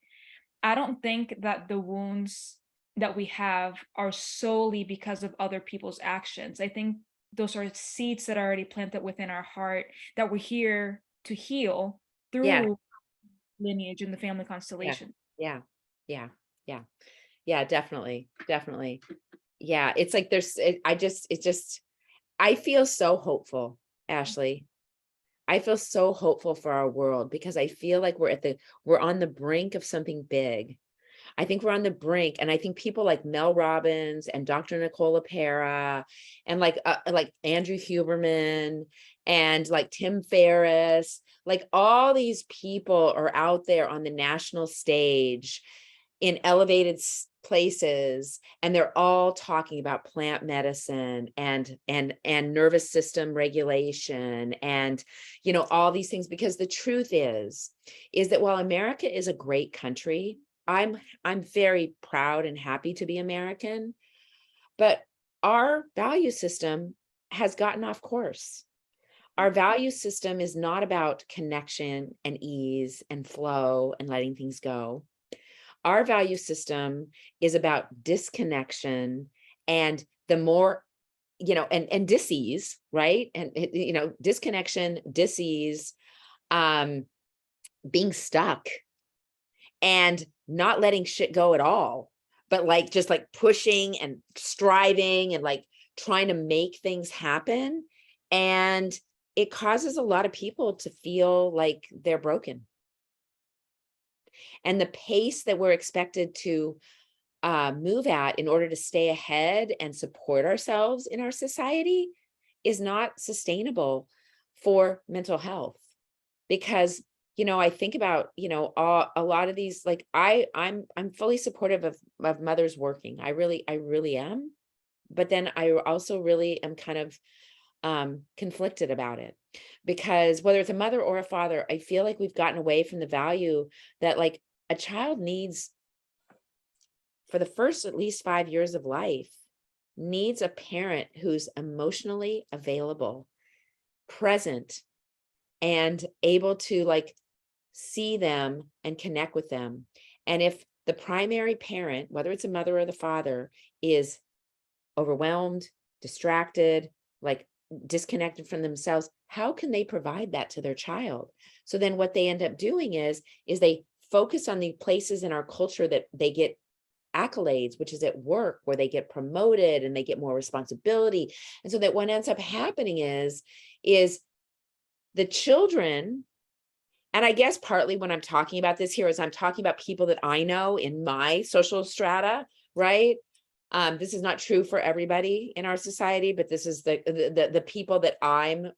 I don't think that the wounds that we have are solely because of other people's actions. I think those are seeds that are already planted within our heart that we're here to heal Yeah. through lineage and the family Yeah. constellation. Yeah. Yeah. Yeah. Yeah. Definitely. Definitely. Yeah. It's like I feel so hopeful, Ashley. I feel so hopeful for our world because I feel like we're on the brink of something big. I think we're on the brink, and I think people like Mel Robbins and Dr. Nicole LaPera and like Andrew Huberman and like Tim Ferriss, like all these people are out there on the national stage in elevated places, and they're all talking about plant medicine and nervous system regulation and all these things, because the truth is that while America is a great country, I'm very proud and happy to be American, but our value system has gotten off course. Our value system is not about connection and ease and flow and letting things go. Our value system is about disconnection and the more, and dis-ease, right? And, disconnection, dis-ease, being stuck and not letting shit go at all, but like just like pushing and striving and like trying to make things happen. And it causes a lot of people to feel like they're broken. And the pace that we're expected to move at in order to stay ahead and support ourselves in our society is not sustainable for mental health. Because I think about a lot of these, like I'm fully supportive of mothers working. I really am. But then I also really am kind of conflicted about it, because whether it's a mother or a father, I feel like we've gotten away from the value that like a child needs, for the first at least 5 years of life, needs a parent who's emotionally available, present, and able to like see them and connect with them. And if the primary parent, whether it's a mother or the father, is overwhelmed, distracted, like disconnected from themselves, how can they provide that to their child? So then what they end up doing is they focus on the places in our culture that they get accolades, which is at work where they get promoted and they get more responsibility. And so that what ends up happening is the children, and I guess partly when I'm talking about this here is I'm talking about people that I know in my social strata, right? This is not true for everybody in our society, but this is the people that I'm,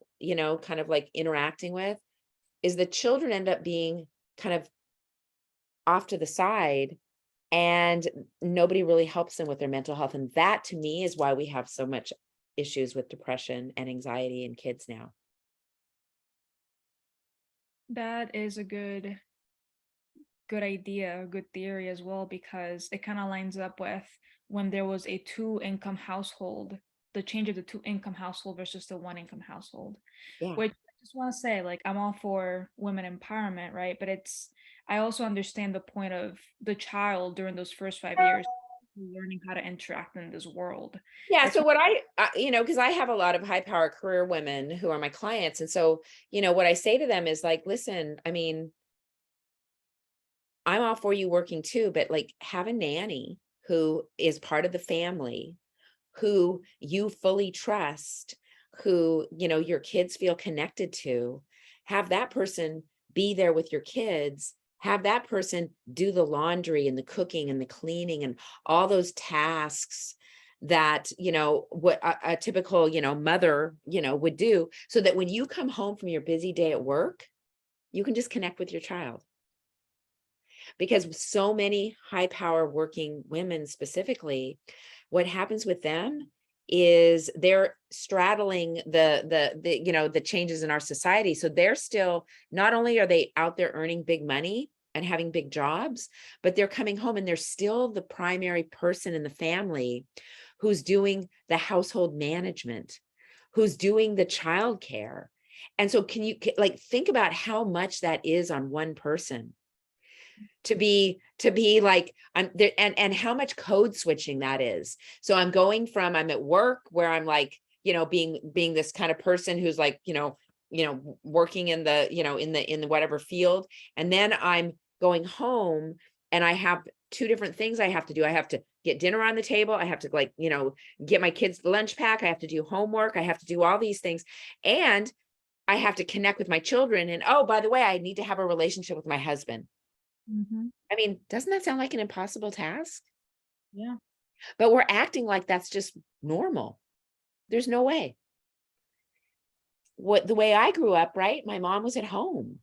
kind of like interacting with, is the children end up being kind of off to the side, and nobody really helps them with their mental health. And that to me is why we have so much issues with depression and anxiety in kids now. That is a good idea, good theory as well, because it kind of lines up with when there was a two-income household, the change of the two-income household versus the one-income household. Yeah. Which I just want to say, like, I'm all for women empowerment, right? But I also understand the point of the child during those first 5 years learning how to interact in this world. Yeah. It's So what because I have a lot of high power career women who are my clients. And so, what I say to them is like, listen, I mean, I'm all for you working too, but like have a nanny who is part of the family, who you fully trust, who, your kids feel connected to. Have that person be there with your kids. Have that person do the laundry and the cooking and the cleaning and all those tasks that, what a typical, mother, would do, so that when you come home from your busy day at work, you can just connect with your child. Because so many high power working women specifically, what happens with them is they're straddling the changes in our society. So they're still, not only are they out there earning big money and having big jobs, but they're coming home and they're still the primary person in the family who's doing the household management, who's doing the childcare. And so can you like think about how much that is on one person to be like I'm there, and how much code switching that is. So I'm at work where I'm like, being this kind of person who's like, working in the, in the whatever field. And then I'm going home and I have two different things I have to do. I have to get dinner on the table. I have to like, get my kids lunch pack. I have to do homework. I have to do all these things. And I have to connect with my children. And oh, by the way, I need to have a relationship with my husband. Mhm. I mean, doesn't that sound like an impossible task? Yeah. But we're acting like that's just normal. There's no way. The way I grew up, right? My mom was at home.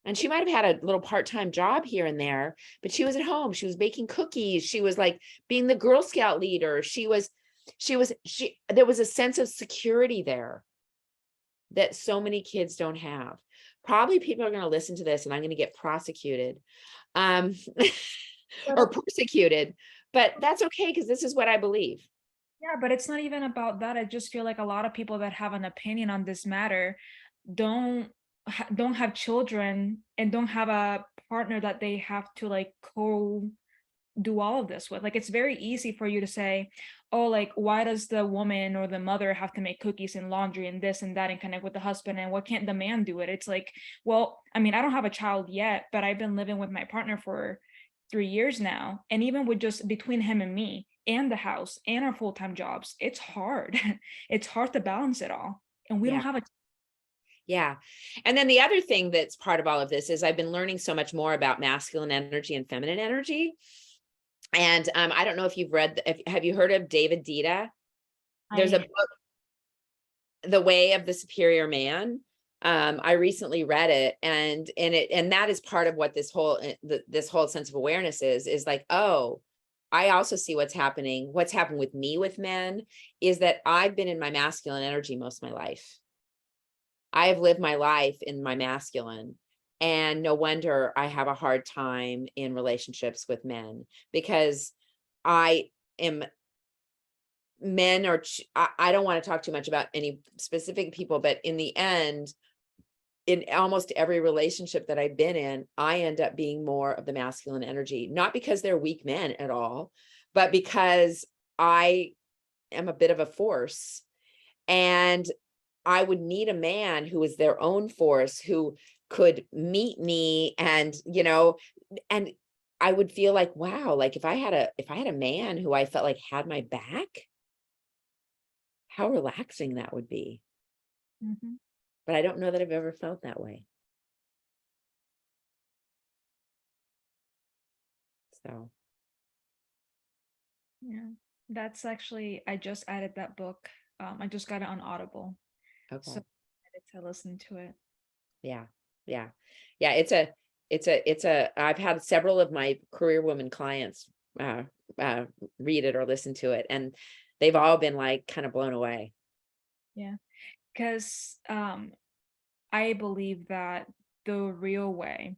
And she might have had a little part-time job here and there, but she was at home. She was baking cookies. She was like being the Girl Scout leader. There was a sense of security there that so many kids don't have. Probably people are going to listen to this and I'm going to get prosecuted. Um, or persecuted, but that's okay because this is what I believe. Yeah, but it's not even about that. I just feel like a lot of people that have an opinion on this matter don't don't have children and don't have a partner that they have to like co do all of this with. Like it's very easy for you to say, oh, like why does the woman or the mother have to make cookies and laundry and this and that and connect with the husband, and why can't the man do it? It's like, well, I mean, I don't have a child yet, but I've been living with my partner for 3 years now, and even with just between him and me and the house and our full-time jobs, it's hard. It's hard to balance it all, and we don't Yeah. have a Yeah. And then the other thing that's part of all of this is I've been learning so much more about masculine energy and feminine energy. And I don't know if you've have you heard of David Dita? There's a I book, The Way of the Superior Man. I recently read it, and that is part of what this whole sense of awareness is like, oh, I also see what's happening. What's happened with me with men is that I've been in my masculine energy most of my life. I have lived my life in my masculine, and no wonder I have a hard time in relationships with men, because I am men are I don't want to talk too much about any specific people, but in the end, in almost every relationship that I've been in, I end up being more of the masculine energy, not because they're weak men at all, but because I am a bit of a force, and I would need a man who is their own force, who could meet me, and, and I would feel like, wow, like if I had a man who I felt like had my back, how relaxing that would be. Mhm. But I don't know that I've ever felt that way. So, Yeah. That's actually, I just added that book. I just got it on Audible. So okay. I excited to listen to it. Yeah. Yeah. Yeah. I've had several of my career woman clients uh, uh, read it or listen to it, and they've all been like kind of blown away. Yeah. Because I believe that the real way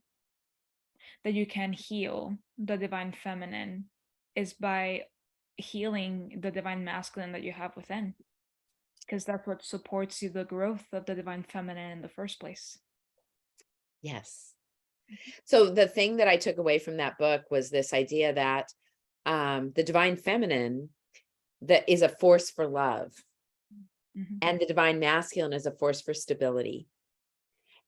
that you can heal the divine feminine is by healing the divine masculine that you have within, because that's what supports you, the growth of the divine feminine in the first place. Yes. So the thing that I took away from that book was this idea that the divine feminine that is a force for love, Mhm. and the divine masculine is a force for stability,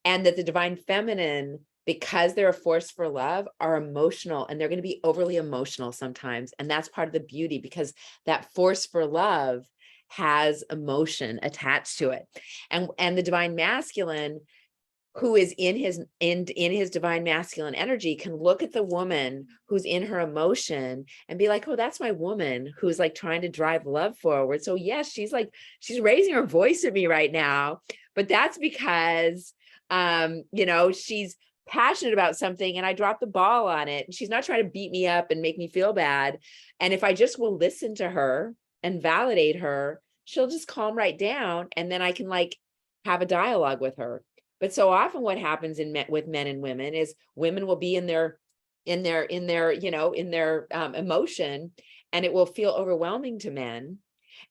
and that the divine feminine, because they're a force for love, are emotional, and they're going to be overly emotional sometimes, and that's part of the beauty, because that force for love has emotion attached to it, and the divine masculine, who is in his divine masculine energy, can look at the woman who's in her emotion and be like, oh, that's my woman who's like trying to drive love forward. So yes, she's raising her voice at me right now, but that's because she's passionate about something and I dropped the ball on it, and she's not trying to beat me up and make me feel bad. And if I just will listen to her and validate her, she'll just calm right down, and then I can like have a dialogue with her. But so often what happens with men and women is women will be in their emotion, and it will feel overwhelming to men.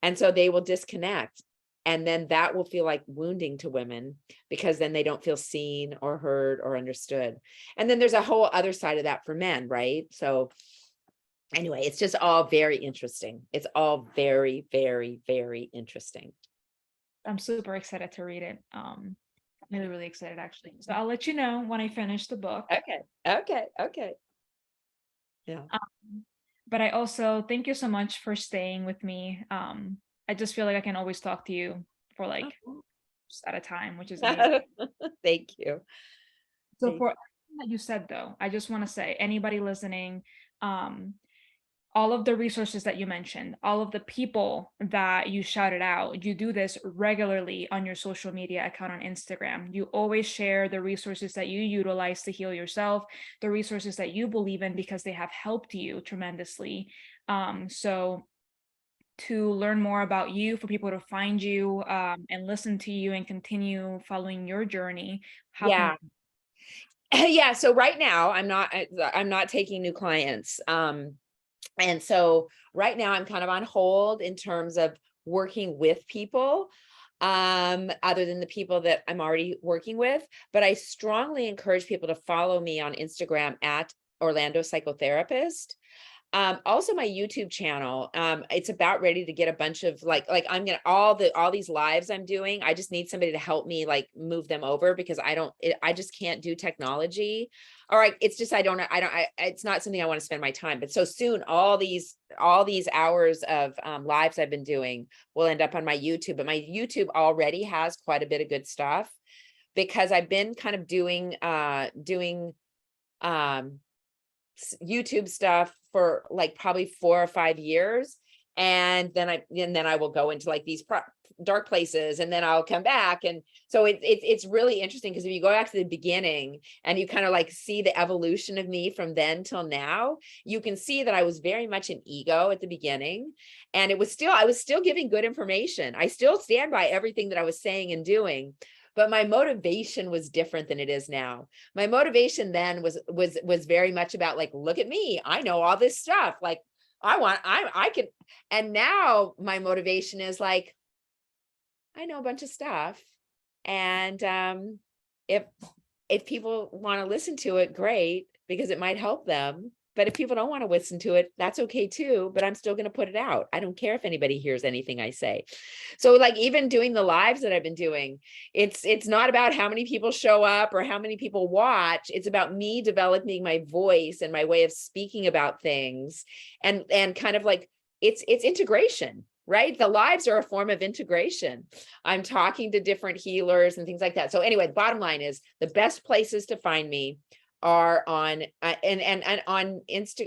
And so they will disconnect. And then that will feel like wounding to women, because then they don't feel seen or heard or understood. And then there's a whole other side of that for men, right? So anyway, it's just all very interesting. It's all very, very, very interesting. I'm super excited to read it. Really, really excited actually. So I'll let you know when I finish the book. Okay. Okay. Okay. Yeah. But I also thank you so much for staying with me. I just feel like I can always talk to you for like just at a time, which is amazing. Thank you. So Thank for everything that you said though, I just want to say anybody listening, um, all of the resources that you mentioned, all of the people that you shouted out, you do this regularly on your social media account on Instagram. You always share the resources that you utilize to heal yourself, the resources that you believe in because they have helped you tremendously. So to learn more about you, for people to find you and listen to you and continue following your journey, how can Yeah. Yeah. So right now I'm not taking new clients. And so right now I'm kind of on hold in terms of working with people, other than the people that I'm already working with. But I strongly encourage people to follow me on Instagram at Orlando Psychotherapist. Also my YouTube channel, it's about ready to get a bunch of I'm gonna all these lives I'm doing. I just need somebody to help me like move them over, because I just can't do technology. All right, it's just it's not something I want to spend my time. But so soon all these hours of lives I've been doing will end up on my YouTube. But my YouTube already has quite a bit of good stuff, because I've been kind of doing um YouTube stuff for like probably 4 or 5 years. And then I will go into like these dark places, and then I'll come back. And so it's really interesting, because if you go back to the beginning and you kind of like see the evolution of me from then till now, you can see that I was very much an ego at the beginning, and I was still giving good information. I still stand by everything that I was saying and doing, but my motivation was different than it is now. My motivation then was very much about like, look at me, I know all this stuff, like I can. And now my motivation is like, I know a bunch of stuff, and if people want to listen to it, great, because it might help them. But if people don't want to listen to it, that's okay too. But I'm still going to put it out. I don't care if anybody hears anything I say. So like even doing the lives that I've been doing, it's not about how many people show up or how many people watch. It's about me developing my voice and my way of speaking about things, and kind of like it's integration. Right? The lives are a form of integration. I'm talking to different healers and things like that. So anyway, the bottom line is the best places to find me are on and on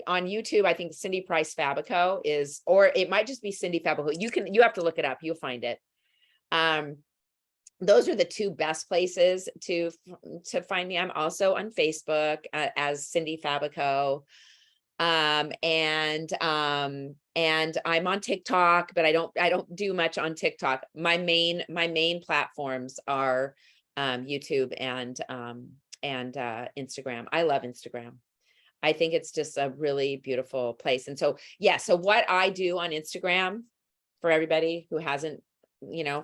on YouTube. I think Cindy Price Fabico is, or it might just be Cindy Fabico. You have to look it up. You'll find it. Those are the two best places to find me. I'm also on Facebook as Cindy Fabico. And I'm on TikTok, but I don't do much on TikTok. My main platforms are YouTube and Instagram. I love Instagram. I think it's just a really beautiful place. And so, yeah, so what I do on Instagram, for everybody who hasn't,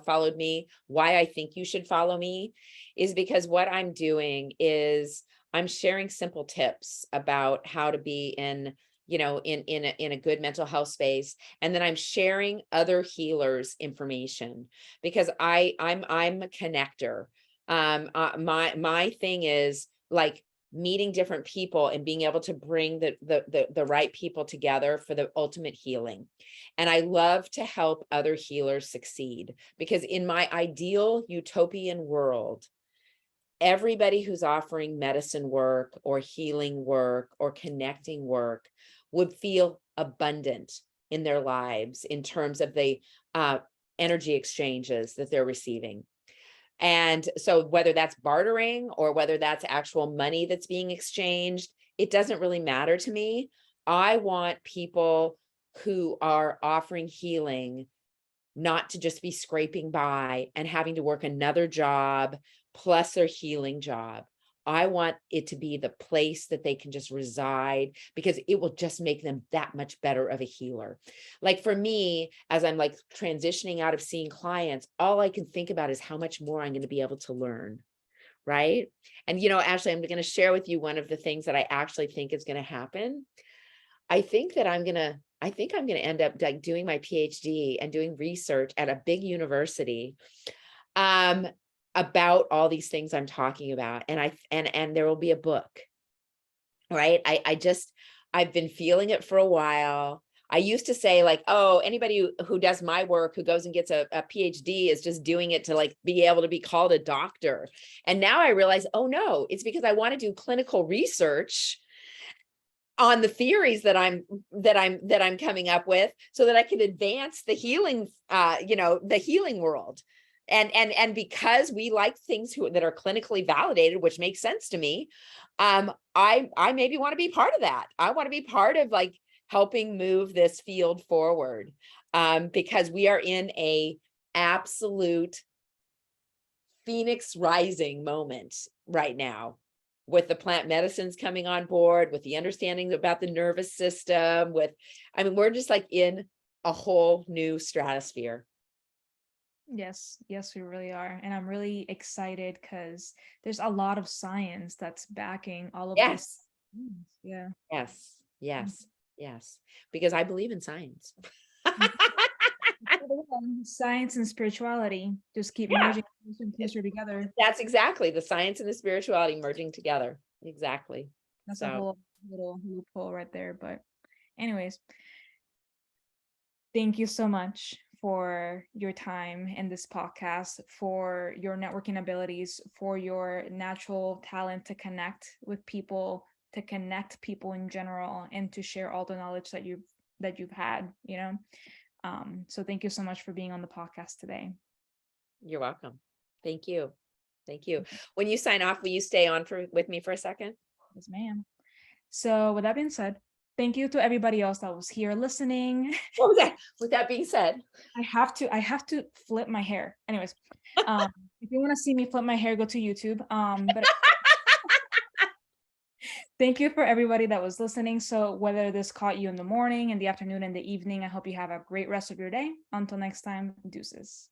followed me, why I think you should follow me is because what I'm doing is I'm sharing simple tips about how to be in a good mental health space. And then I'm sharing other healers' information because I'm a connector. My thing is like meeting different people and being able to bring the right people together for the ultimate healing. And I love to help other healers succeed because in my ideal utopian world, everybody who's offering medicine work or healing work or connecting work would feel abundant in their lives in terms of the energy exchanges that they're receiving. And so whether that's bartering or whether that's actual money that's being exchanged, it doesn't really matter to me. I want people who are offering healing not to just be scraping by and having to work another job plus their healing job. I want it to be the place that they can just reside because it will just make them that much better of a healer. Like for me, as I'm like transitioning out of seeing clients, all I can think about is how much more I'm going to be able to learn. Right. And, Ashley, I'm going to share with you one of the things that I actually think is going to happen. I think I'm going to end up like doing my PhD and doing research at a big university about all these things I'm talking about. And there will be a book, right? I've been feeling it for a while. I used to say like, oh, anybody who does my work, who goes and gets a PhD is just doing it to like be able to be called a doctor. And now I realize, oh no, it's because I want to do clinical research on the theories that I'm coming up with so that I can advance the healing, the healing world. And because we like things that are clinically validated, which makes sense to me, I maybe want to be part of that. I want to be part of like helping move this field forward, because we are in a absolute phoenix rising moment right now with the plant medicines coming on board, with the understanding about the nervous system, we're just like in a whole new stratosphere. Yes, we really are. And I'm really excited because there's a lot of science that's backing all of this. Yeah. Yes. Because I believe in science. Science and spirituality just keep merging closer together. That's exactly the science and the spirituality merging together. Exactly. That's a whole little loophole right there. But anyways, thank you so much for your time in this podcast, for your networking abilities, for your natural talent to connect with people, to connect people in general, and to share all the knowledge that you've had, so thank you so much for being on the podcast today. You're welcome. Thank you. When you sign off, will you stay on with me for a second? Yes, ma'am. So with that being said, thank you to everybody else that was here listening. What was that? With that being said, I have to flip my hair. Anyways, if you want to see me flip my hair, go to YouTube. But thank you for everybody that was listening. So whether this caught you in the morning, in the afternoon, in the evening, I hope you have a great rest of your day. Until next time, deuces.